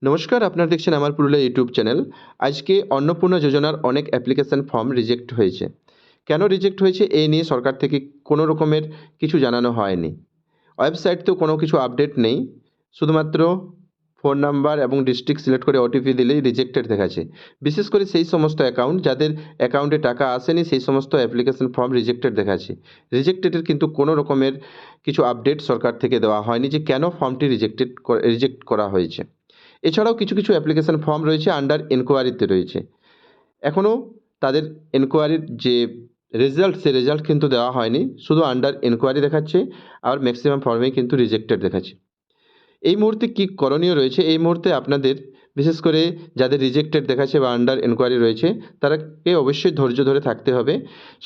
নমস্কার, আপনারা দেখছেন আমার পুরুলিয়া ইউটিউব চ্যানেল। আজকে অন্নপূর্ণা যোজনার অনেক অ্যাপ্লিকেশন ফর্ম রিজেক্ট হয়েছে। কেন রিজেক্ট হয়েছে এই নিয়ে সরকার থেকে কোনো রকমের কিছু জানানো হয়নি। ওয়েবসাইটতেও কোনো কিছু আপডেট নেই। শুধুমাত্র ফোন নাম্বার এবং ডিস্ট্রিক্ট সিলেক্ট করে ওটিপি দিলেই রিজেক্টেড দেখাচ্ছে। বিশেষ করে সেই সমস্ত অ্যাকাউন্ট যাদের অ্যাকাউন্টে টাকা আসেনি সেই সমস্ত অ্যাপ্লিকেশন ফর্ম রিজেক্টেড দেখাচ্ছে। রিজেক্টেডের কিন্তু কোনো রকমের কিছু আপডেট সরকার থেকে দেওয়া হয়নি যে কেন ফর্মটি রিজেক্ট করা হয়েছে। এছাড়াও কিছু কিছু অ্যাপ্লিকেশন ফর্ম রয়েছে আন্ডার এনকোয়ারিতে রয়েছে। এখনও তাদের এনকোয়ারির যে রেজাল্ট সে রেজাল্ট কিন্তু দেওয়া হয়নি, শুধু আন্ডার এনকোয়ারি দেখাচ্ছে আর ম্যাক্সিমাম ফর্মেই কিন্তু রিজেক্টেড দেখাচ্ছে। এই মুহূর্তে কী করণীয় রয়েছে, এই মুহূর্তে আপনাদের বিশেষ করে যাদের রিজেক্টেড দেখাচ্ছে বা আন্ডার এনকোয়ারি রয়েছে তারাকে অবশ্যই ধৈর্য ধরে থাকতে হবে।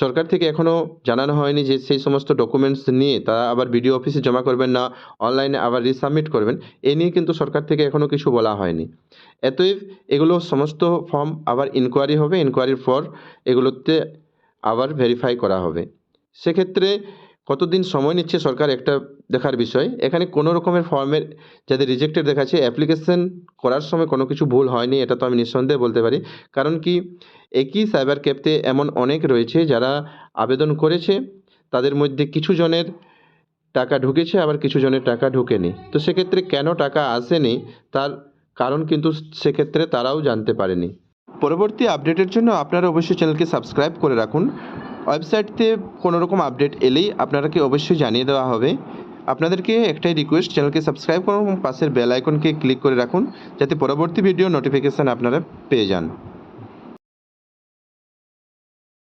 সরকার থেকে এখনও জানানো হয়নি যে সেই সমস্ত ডকুমেন্টস নিয়ে তারা আবার বিডিও অফিসে জমা করবেন না অনলাইনে আবার রিসাবমিট করবেন, এ নিয়ে কিন্তু সরকার থেকে এখনও কিছু বলা হয়নি। অতএব এগুলো সমস্ত ফর্ম আবার ইনকোয়ারি হবে, ইনকোয়ারির পর এগুলোতে আবার ভেরিফাই করা হবে। সেক্ষেত্রে কতদিন সময় নিচ্ছে সরকার একটা দেখার বিষয়। এখানে কোনো রকমের ফর্মের যাদের রিজেক্টেড দেখাচ্ছে অ্যাপ্লিকেশন করার সময় কোনো কিছু ভুল হয়নি, এটা তো আমি নিঃসন্দেহে বলতে পারি। কারণ কি, একই সাইবার ক্যাফেতে এমন অনেক রয়েছে যারা আবেদন করেছে, তাদের মধ্যে কিছু জনের টাকা ঢুকেছে আবার কিছু জনের টাকা ঢোকেনি। তো সেক্ষেত্রে কেন টাকা আসেনি তার কারণ কিন্তু সেক্ষেত্রে তারাও জানতে পারেনি। পরবর্তী আপডেটের জন্য আপনারা অবশ্যই চ্যানেলকে সাবস্ক্রাইব করে রাখুন। ওয়েবসাইটতে কোনো রকম আপডেট এলেই আপনারাকে অবশ্যই জানিয়ে দেওয়া হবে। আপনাদেরকে একটাই রিকোয়েস্ট, চ্যানেলকে সাবস্ক্রাইব করুন এবং পাশের বেল আইকনকে ক্লিক করে রাখুন যাতে পরবর্তী ভিডিও নোটিফিকেশান আপনারা পেয়ে যান।